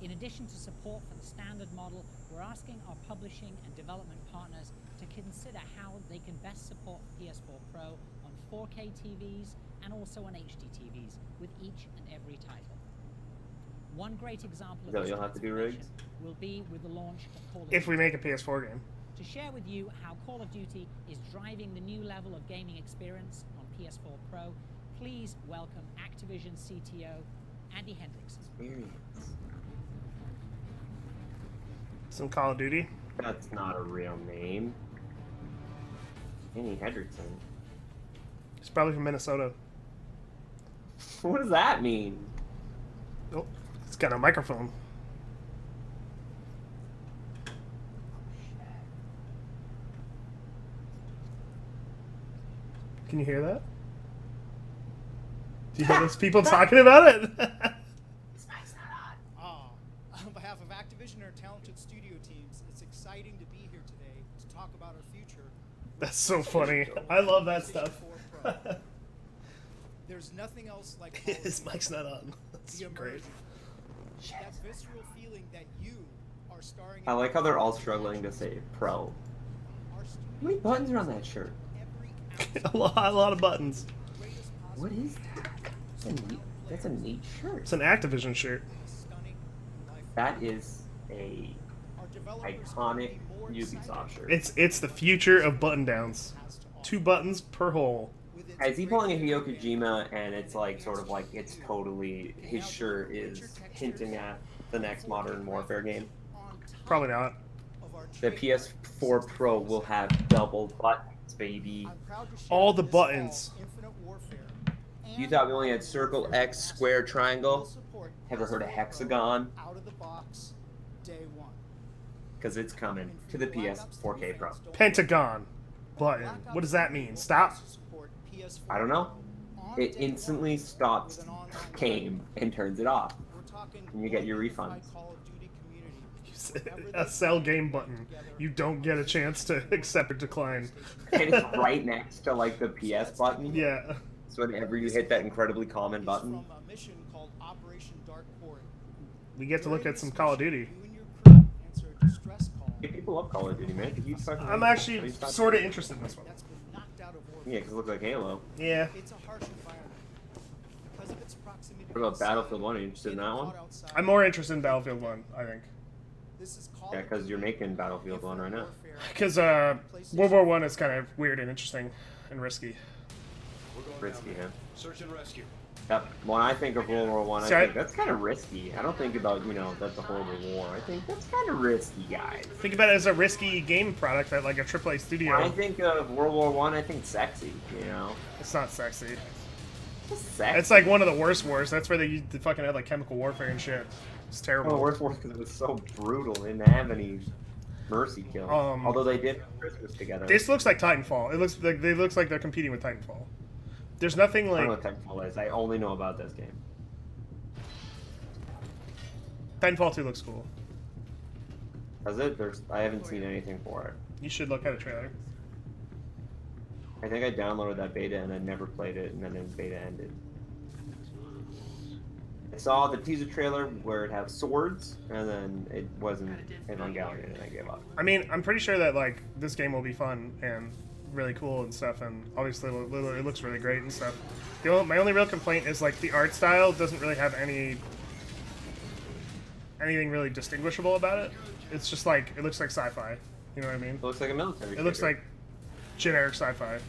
In addition to support for the standard model, we're asking our publishing and development partners to consider how they can best support PS4 Pro on 4K TVs and also on HD TVs with each and every title. One great example of So this you'll have to do rigs? transformation will be with the launch of Call of if we Duty. make a PS4 game. To share with you how Call of Duty is driving the new level of gaming experience on PS4 Pro, please welcome Activision CTO Andy Hendrickson. Experience. Some Call of Duty. That's not a real name. Annie Hendrickson. It's probably from Minnesota. What does that mean? Oh, it's got a microphone. Can you hear that? Do you hear those people talking about it? This mic's not on. On behalf of Activision and our talented studio teams, it's exciting to be here today to talk about our future. That's so funny. I love that stuff. PlayStation 4 Pro. There's nothing else like Call of His Duty. mic's not on. That's The great. immersion. That visceral feeling that you are starring. I like how they're all struggling to say pro. Our How many buttons are on that shirt? every a lot of buttons. greatest What is that? That's a neat shirt. It's an Activision shirt. stunning life. That is a Our developers iconic couldn't be more Ubisoft excited shirt. It's the future of button downs. has to offer. 2 buttons per hole. With its Is he pulling a great Hideo Kojima and it's like sort of like it's totally his shirt is hinting at the next Modern Warfare game? on top Probably not. of our The trademark PS4 Pro will have double buttons, baby. I'm proud to share All the this fall, buttons. Infinite Warfare You and thought we only had circle, X, square, will triangle? support Ever heard of PS4 hexagon? Out of the box, day one. Because it's coming to the PS 4K Pro. Pentagon button. What does that mean? Stop? I don't know. It instantly stops game and turns it off. And you get your refunds. A sell game button. You don't get a chance to accept or decline. And it's right next to like the PS button. Yeah. So whenever you hit that incredibly common button, We get to look at some Call of Duty. yeah, people love Call of Duty, man. Did you fucking- I'm Are you actually fucking- sort of interested in this one. That's been knocked out of orbit. Yeah, because it looks like Halo. Yeah. It's a harsh environment. Because of its proximity What about to the sun, Battlefield 1? Are you interested in that one? hot outside. I'm more interested in Battlefield 1, I think. This is Call Yeah, of because you're Duty making Battlefield 1 right now. Warfare. Because World War 1 is kind of weird and interesting and risky. We're going Risky, down there. huh? Search and rescue. Yep. When I think of World War One, I See, think that's kind of risky. I don't think about, that's a horrible war. I think that's kind of risky, guys. Think about it as a risky game product at like a AAA studio. When I think of World War One, I think sexy. It's not sexy. It's sexy. It's like one of the worst wars. That's where they fucking had like chemical warfare and shit. It's terrible. Well, worst war because it was so brutal. They didn't have any mercy kills. Although they did have Christmas together. This looks like Titanfall. It looks like they're competing with Titanfall. There's nothing I like. don't know what Titanfall is. I only know about this game. Titanfall 2 looks cool. Does it? I haven't seen anything for it. You should look at a trailer. I think I downloaded that beta and then never played it, and then the beta ended. I saw the teaser trailer where it had swords, and then it wasn't Evangelion, and I gave up. I mean, I'm pretty sure that like this game will be fun and really cool and stuff, and obviously it looks really great and stuff. My only real complaint is like the art style doesn't really have anything really distinguishable about it. It's just like it looks like sci-fi. You know what I mean? It looks like a military. It looks like generic sci-fi.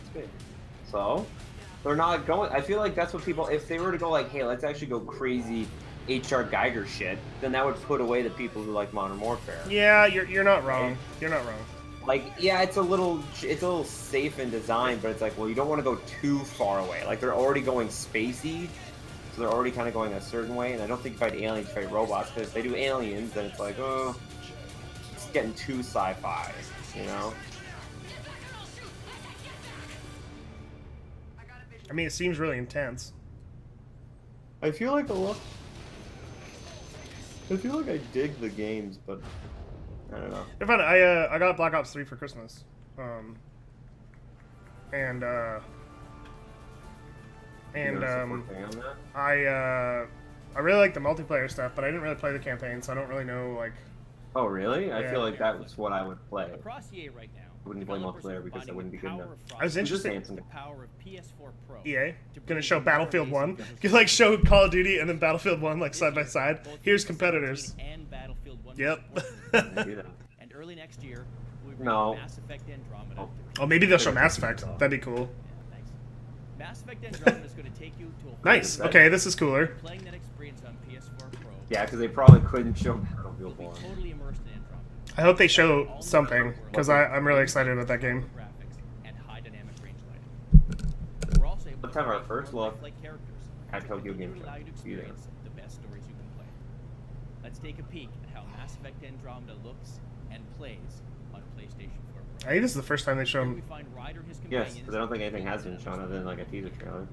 So they're not going. I feel like that's what people. If they were to go like, hey, let's actually go crazy H.R. Geiger shit, then that would put away the people who like Modern Warfare. Yeah, you're not wrong. You're not wrong. Like, yeah, it's a little safe in design, but it's like, well, you don't want to go too far away. Like, they're already going spacey, so they're already kind of going a certain way, and I don't think you fight aliens, you fight robots, because if they do aliens, then it's like, oh, it's getting too sci-fi, you know? I mean, it seems really intense. I feel like I dig the games, but I don't know. They're fun. I got Black Ops 3 for Christmas, and I really like the multiplayer stuff, but I didn't really play the campaign, so I don't really know like. Oh really? I Yeah. feel like that was what I would play. Across EA right now, I wouldn't play developers multiplayer are because that combining wouldn't be the good power enough. of I was Frostbite interested. with the power of PS4 Pro. EA to gonna bring show more Battlefield amazing 1. games You like show Call of Duty and then Battlefield 1 like side by side. Both Here's PS14 competitors. And Battlefield 1 Yep. I do that. and early next year, we'll be No. bringing Mass Effect Andromeda. Oh. Oh, maybe they'll show Mass Effect. That'd be cool. Yeah, thanks. Mass Effect Andromeda is going to take you to a whole Nice. new Okay, this is cooler. level. Playing that experience on PS4 Pro. Yeah, because they probably couldn't show Battlefield You'll 1. be totally immersed in Andromeda. I hope they show something because I'm really excited about that game. Graphics and high dynamic range lighting. We're also able Let's have our create first more look lifelike characters, at which Tokyo will Game continually Show. allow you to See you there. experience the best stories you can play. Let's take a peek at how Mass Effect Andromeda looks and plays on PlayStation 4 Pro. I think this is the first time they show Here we him. find Ryder and his Yes, companions. because I don't think anything has been shown other than like a teaser trailer.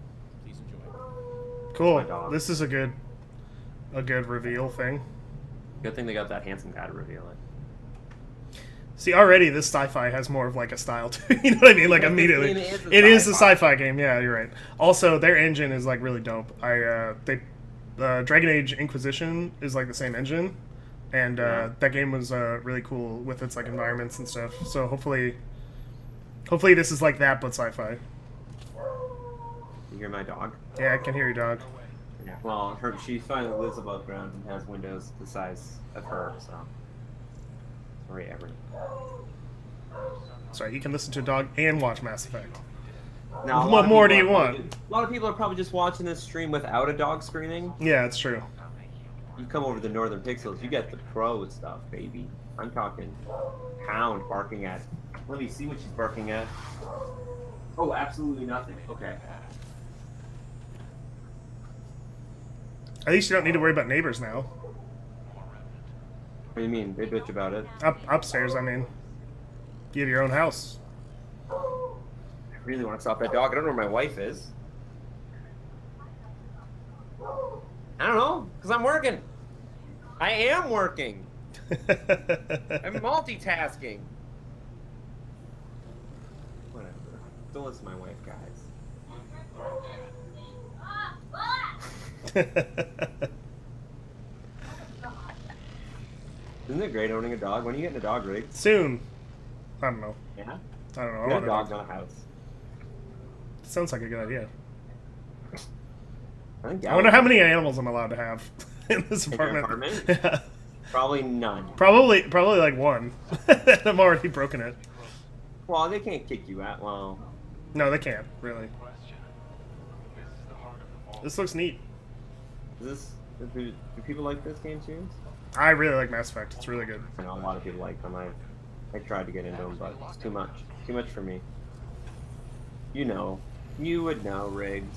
Please enjoy. My Cool. dog. This is a good reveal thing. Good thing they got that handsome guy to reveal it. See, already this sci-fi has more of like a style to it. You know what I mean? Like This immediately, game is a it is a sci-fi. sci-fi game. Yeah, you're right. Also, their engine is like really dope. Dragon Age Inquisition is like the same engine, and Yeah. that game was really cool with its like environments and stuff. So hopefully this is like that but sci-fi. You hear my dog? Yeah, I can hear you, dog. Yeah. Well, she finally lives above ground and has windows the size of her, so. Sorry, Everett. Sorry, you can listen to a dog and watch Mass Effect. Now, a What lot of more people do you are probably- want? A lot of people are probably just watching this stream without a dog screaming. Yeah, it's true. You come over to the Northern Pixels, you get the pro stuff, baby. I'm talking Hound barking at. Let me see what she's barking at. Oh, absolutely nothing. Okay. At least you don't need to worry about neighbors now. What do you mean? They bitch about it. Upstairs, I mean. You have your own house. I really want to stop that dog. I don't know where my wife is. I don't know, because I'm working. I am working. I'm multitasking. Whatever. Don't listen to my wife, guys. Isn't it great owning a dog? When are you getting a dog, Rick? Soon. I don't know. Yeah? I don't know. I Get want a a dog, dog. not a house. Sounds like a good idea. I think I wonder how many animals I'm allowed to have in this In your apartment. apartment? Yeah. Probably none. Probably like one. I'm already broken it. Well, they can't kick you out. Well, No, they can't, really. This looks neat. Do people like this game series? I really like Mass Effect. It's really good. I know a lot of people like them. I tried to get into them, but it's too much. Too much for me. You know. You would know, Riggs.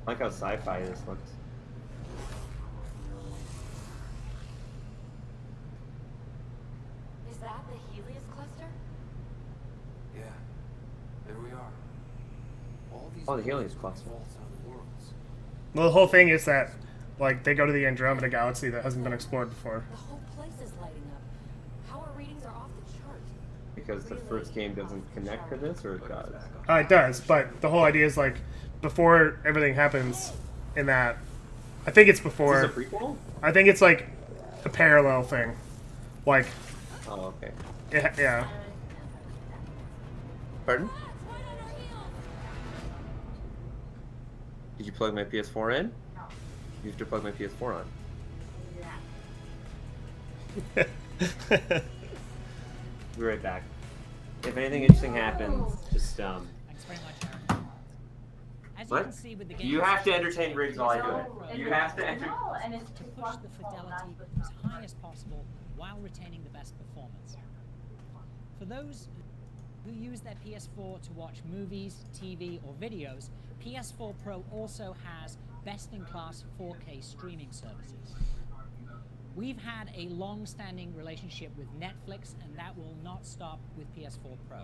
I like how sci-fi this looks. Is that the Helios cluster? Yeah, there we are. All these Oh, the Helios cluster. faults on the worlds. Well, the whole thing is that, like, they go to the Andromeda Galaxy that hasn't been explored before. The whole place is lighting up. How our readings are off the chart. Because the first game doesn't connect to this, or it does? It does, but the whole idea is, like, before everything happens in that... I think it's before... Is this a prequel? I think it's, like, a parallel thing. Like... Oh, okay. Yeah. Pardon? Did you plug my PS4 in? You have to plug my PS4 on. Be right back. If anything interesting happens, just Thanks very much, Aaron. As you What? can see with the game, You have to entertain Riggs while I do it. You have to entertain. to push the fidelity as high as possible while retaining the best performance. For those who use their PS4 to watch movies, TV, or videos, PS4 Pro also has best-in-class 4K streaming services. We've had a long-standing relationship with Netflix, and that will not stop with PS4 Pro.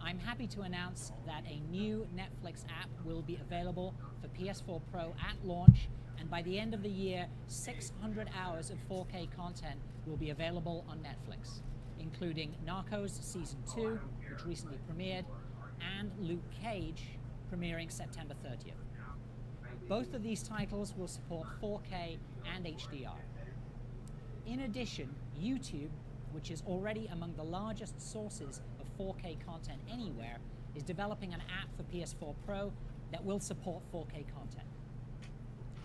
I'm happy to announce that a new Netflix app will be available for PS4 Pro at launch, and by the end of the year, 600 hours of 4K content will be available on Netflix, including Narcos Season 2, which recently premiered, and Luke Cage, premiering September 30th. Both of these titles will support 4K and HDR. In addition, YouTube, which is already among the largest sources of 4K content anywhere, is developing an app for PS4 Pro that will support 4K content.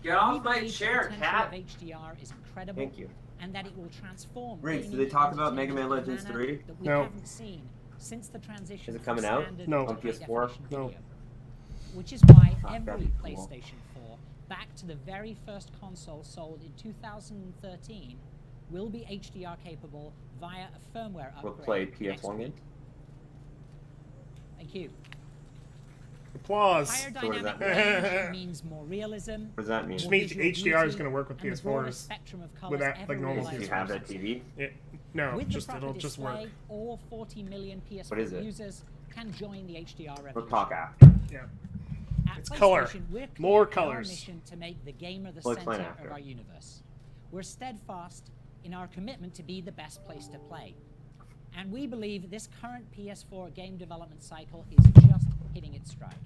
Get off We my believe the chair, potential cat! of HDR is incredible, Thank you. and that it will transform Riggs, did gaming they talk about Mega entertainment Man in a Legends manner 3? that we No. haven't seen since the transition Is it from coming out? standard No. to On PS4? high-definition No. video. Which is why that'd every be cool. PlayStation 4, back to the very first console sold in 2013, will be HDR capable via a firmware upgrade. We'll play next PS1 week. game. Thank you. Applause. Higher So what does dynamic that mean? range means more realism. What does that mean? Just more means visual HDR is beauty, going to work with and the broadest PS4s. spectrum of colours Without, ever like, normal realized Do you by have that systems. TV? No, With the just proper it'll just work. display, all 40 million PS4 What is it? users can join the HDR We'll revolution. talk after. Yeah. At It's color. PlayStation, we're More clear in our colors. mission to make the gamer the We'll explain center after. of our universe. We're steadfast in our commitment to be the best place to play. And we believe this current PS4 game development cycle is just hitting its stride.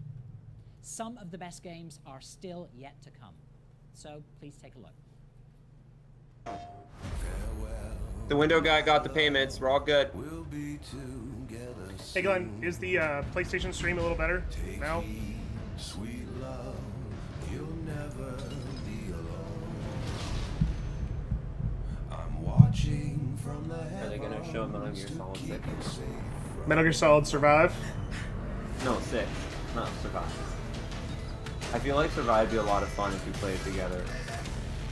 Some of the best games are still yet to come. So please take a look. The window guy got the payments. We're all good. We'll be together Hey Glenn, is the PlayStation stream a little better now? sweet love, you'll never be alone. I'm watching from the Are they gonna show Metal Gear Solid 6? Metal Gear Solid Survive? No, 6. Not Survive. I feel like Survive would be a lot of fun if we played it together.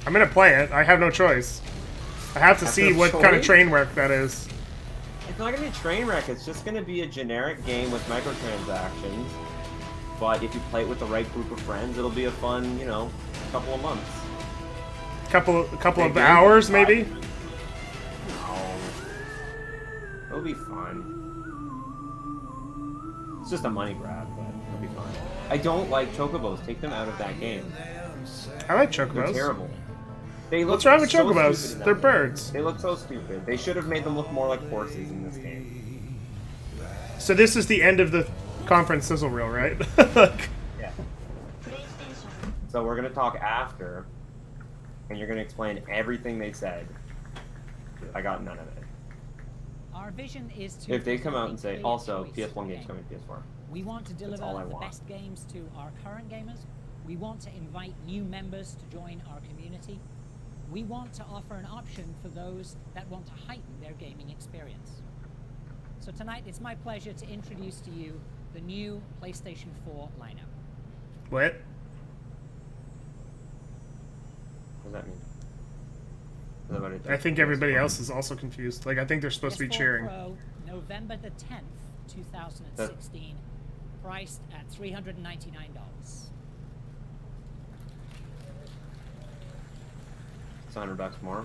I'm going to play it. I have no choice. I have to Have see no what kind of choice? train wreck that is. It's not gonna be a train wreck. It's just gonna be a generic game with microtransactions. But if you play it with the right group of friends, it'll be a fun, couple of months. Couple Big of game, hours, 5. maybe? No. It'll be fun. It's just a money grab, but it'll be fun. I don't like chocobos. Take them out of that game. I like They're chocobos. terrible. They look What's wrong with so chocobos? stupid in that They're game. birds. They look so stupid. They should have made them look more like horses in this game. So this is the end of the conference sizzle reel, right? Yeah. So we're gonna talk after, and you're gonna explain everything they said. I got none of it. Our vision is to If they come out and present a say, clear also, choice PS1 of games game. coming to PS4. We want to deliver all I the want. best games to our current gamers. We want to invite new members to join our community. We want to offer an option for those that want to heighten their gaming experience. So tonight, it's my pleasure to introduce to you the new PlayStation 4 lineup. What? What does that mean? Is that what it I think everybody else is also confused. Like, I think they're supposed to be PS4 cheering. Pro, November the 10th, 2016, priced at $399. It's $100 more.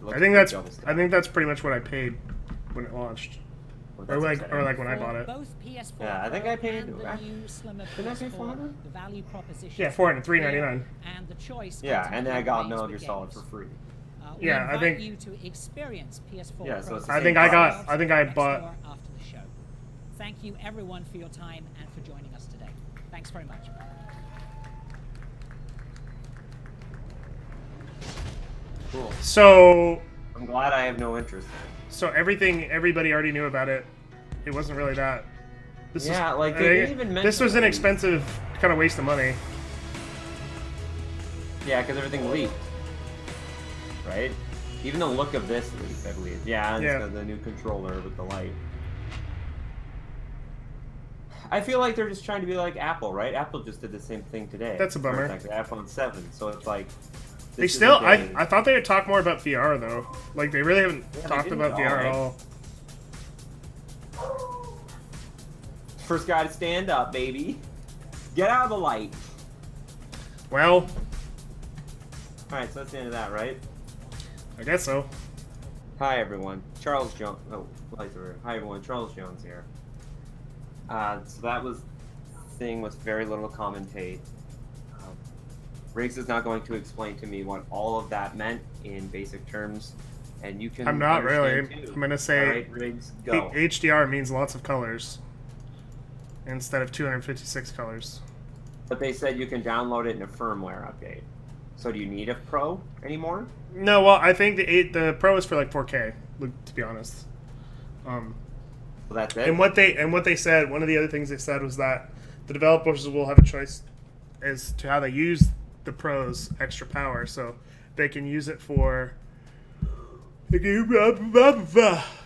I think that's pretty much what I paid when it launched, or like when I bought it. Both PS4 Yeah, I think I paid. and the new slimmer Didn't I pay PS4, 400? the value proposition. Yeah, 400, $399. And the choice. Yeah, and then I got ultimately Metal remains Gear Solid with for gamers. free. We Yeah, I invite think- you to experience PS4 Yeah, so Pro it's the I same think I price. bought. after the show. Thank you everyone for your time and for joining us today. Thanks very much. Cool. So I'm glad I have no interest. everybody already knew about it. It wasn't really that. This Yeah, was, like, they didn't even this mention was an it. expensive kind of waste of money. Yeah, because everything leaked. Right? Even the look of this leaked, I believe. Yeah, and Yeah. it's got the new controller with the light. I feel like they're just trying to be like Apple, right? Apple just did the same thing today. That's a bummer. Like the iPhone 7, so it's like... They this is still, the day. I thought they would talk more about VR though. Like they really haven't Yeah, they talked didn't about at VR at all. all. First guy to stand up, baby. Get out of the light. Well, Alright, so that's the end of that, right? I guess so. Hi everyone, Charles Jones. Oh, lights are. Hi everyone, Charles Jones here. So that was thing with very little commentate. Riggs is not going to explain to me what all of that meant in basic terms, and you can. I'm not really. understand too. I'm gonna say All right, Riggs, go. HDR means lots of colors instead of 256 colors. But they said you can download it in a firmware update. So do you need a Pro anymore? No, well, I think the Pro is for like 4K. To be honest. So that's it. And what they said, one of the other things they said was that the developers will have a choice as to how they use the Pro's extra power, so they can use it for.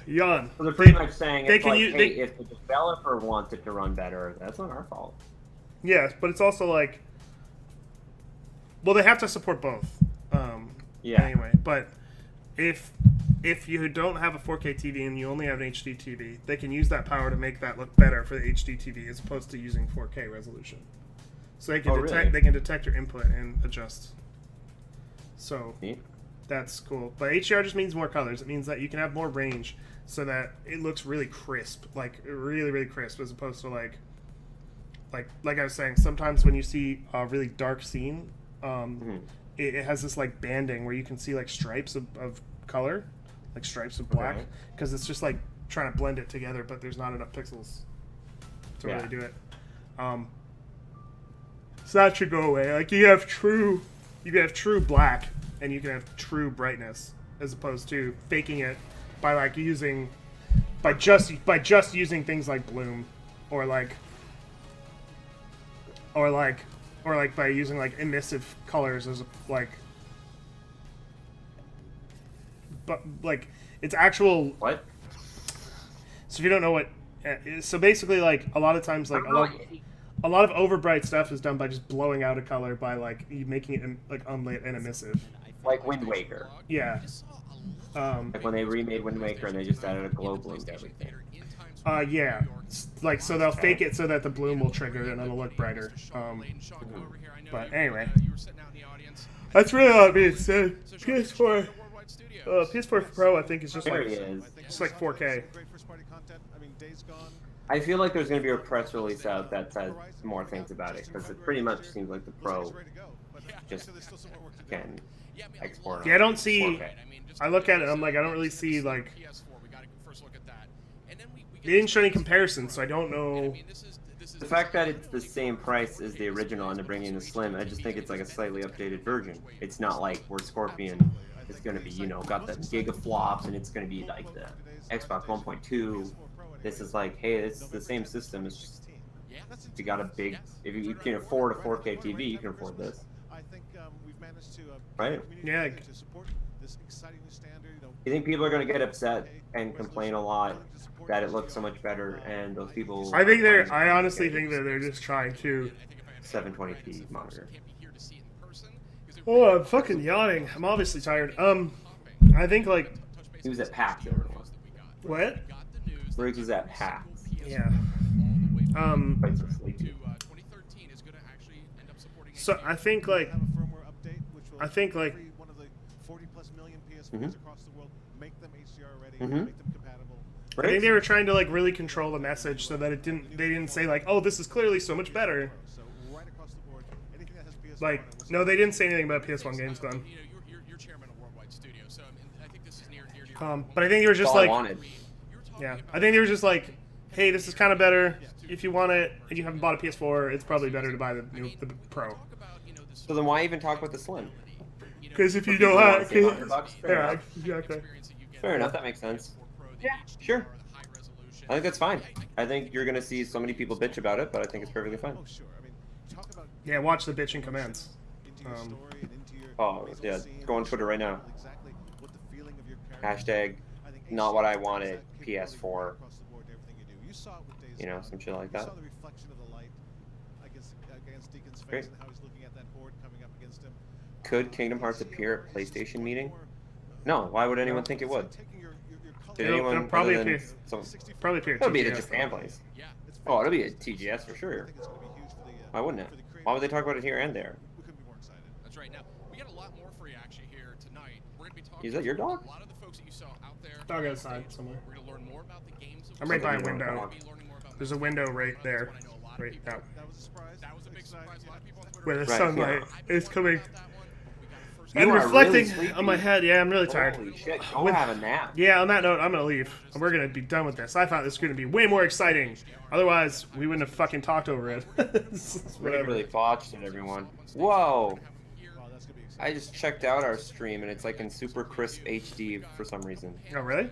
Yawn. So they're pretty much saying they it's can like, use- hey, if the developer wants it to run better, that's not our fault. Yes, but it's also like. Well, they have to support both. Yeah. Anyway, but if you don't have a 4K TV and you only have an HD TV, they can use that power to make that look better for the HD TV as opposed to using 4K resolution. So they can Oh, detect really? they can detect your input and adjust. So Neat. that's cool. But HDR just means more colors. It means that you can have more range so that it looks really crisp, like really, really crisp, as opposed to like I was saying, sometimes when you see a really dark scene, it has this like banding where you can see like stripes of color, like stripes of black, Okay. because it's just like trying to blend it together, but there's not enough pixels to Yeah. really do it. So that should go away. Like you can have true black and you can have true brightness, as opposed to faking it by like using by just using things like bloom or by using like emissive colors as like, but like it's actual. What? So if you don't know what, so basically like a lot of times like a lot of overbright stuff is done by just blowing out a color by like you making it like unlit and emissive. Like Wind Waker. Yeah. Like when they remade Wind Waker and they just added a glow bloom to everything. Yeah. Like so they'll fake it so that the bloom will trigger and it'll look brighter. But anyway, that's really all being said. PS4 Pro I think is just There like he is. just like 4K. I feel like there's going to be a press release out that says more things about it, because it pretty much seems like the Pro just can export on Yeah, I don't see. 4K. I look at it, I'm like, I don't really see like. They didn't show any comparisons, so I don't know. The fact that it's the same price as the original and they're bringing the Slim, I just think it's like a slightly updated version. It's not like where Scorpion is going to be, you know, got the gigaflops and it's going to be like the Xbox 1.2. This is like, hey, it's the same system. It's just, if you got a big, if you can afford a 4K TV, you can afford this. Right? Yeah. You think people are going to get upset and complain a lot that it looks so much better, and those people. I think are I honestly finding think that they're just trying to. 720p monitor. Oh, I'm fucking yawning. I'm obviously tired. I think like He was at PAX. Everyone. what? Briggs was at PAX. Yeah. Quite so sleepy. So I think like Have a firmware update, which will I think, like- every one of the 40 plus million PS4s Mhm. across the world, make them HDR ready, Mhm. make them compatible. I think they were trying to like really control the message so that they didn't say like, oh, this is clearly so much better. So right across the board, anything that has PS4 Like, on it will no, they didn't say anything about PS1 games, Glenn. You're chairman of Worldwide Studio, so I think this is near and dear to your But I think they were That's just all I like, wanted. yeah, I think they were just like, hey, this is kind of better. If you want it and you haven't bought a PS4, it's probably better to buy the Pro. So then why even talk about the Slim? Because if you People don't wanna have, save $100, fair yeah, enough. exactly. Fair enough, that makes sense. Yeah, sure. I think that's fine. I think you're gonna see so many people bitch about it, but I think it's perfectly fine. Oh, sure. I mean, talk about Yeah, watch the bitching comments. into your story and into your Oh, basic yeah, scene, go on Twitter right now. exactly what the feeling of your character Hashtag is. I think not what I HDR wanted, has that capability PS4. across the board to everything you do. You saw it with Days You know, Gone. some shit like You that. saw the reflection of the light against Deacon's Great. face and how he's looking at that horde coming up against him. Could Kingdom Hearts appear at PlayStation meeting? No, why would anyone think it would? Did It'll anyone probably other than appear. some, Probably appear. it'll be at a TGS, Japan though. place. Oh, it'll be at TGS for sure. Why wouldn't it? Why would they talk about it here and there? We couldn't be more excited. That's right. Now, we got a lot more for you actually here tonight. We're going to be talking Is that your to dog? a lot of the folks that you saw out there. Dog outside somewhere. We're going to learn more about the games. I'm right by a Something you window. don't We're learning more about There's a window right there. I know a lot of Right people. now. That was a surprise. That was a big surprise. A lot of people on Twitter. Where the Right, sunlight yeah. is coming About that one. We got a first You and are reflecting really on my sleepy. head. Yeah, I'm really tired. Holy shit, go With- have a nap. Yeah, on that note, I'm gonna leave. We're gonna be done with this. I thought this was gonna be way more exciting. Otherwise, we wouldn't have fucking talked over it. It's We Whatever. really botched it, everyone. Whoa! Wow, that's gonna be exciting. I just checked out our stream and it's like in super crisp HD for some reason. Oh, really?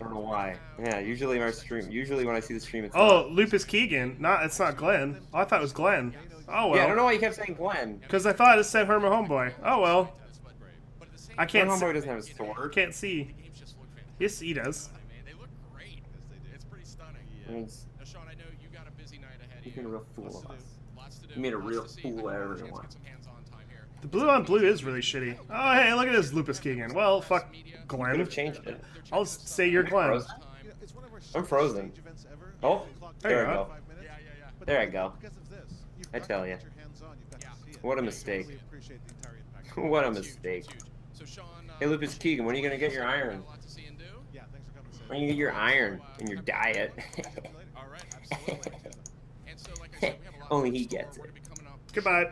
I don't know why. Yeah, usually when I see the stream, it's Oh, not. Lupus Keegan. It's not Glenn. Oh, I thought it was Glenn. Oh, well. Yeah, I don't know why you kept saying Glenn. Because I thought it said Herma Homeboy. Oh, well. I My can't homeboy see. doesn't have a sword. Can't see. Yes, he does. Man, they look great. It's pretty stunning. I mean, it's- Now, Sean, I know you got a busy night ahead you of made a you. real fool of us. Lots to do. You made a lots real to see, fool but out of let's everyone. get some hands-on time here. The blue on blue is really shitty. Oh, hey, look at this Lupus Keegan. Well, fuck Could Glenn. have changed it. I'll say you're Glenn. Frozen? You know, it's one of our I'm frozen. stage events ever. Oh, Clock there you I go. 5 minutes. Yeah. But There I go. because of this, you've I got tell to ya. get your hands on. You've got to see it. What a mistake. We appreciate the entire impact. What a It's huge, mistake. it's huge. So, Sean, Hey, Lupus Keegan, when are you gonna get your iron? got a lot to see and do. Yeah, thanks for coming. Sid. When are you gonna get your iron in your diet? All right, absolutely. And so, like I said, we have a lot Only more he in store. gets We're it. gonna be coming up Goodbye.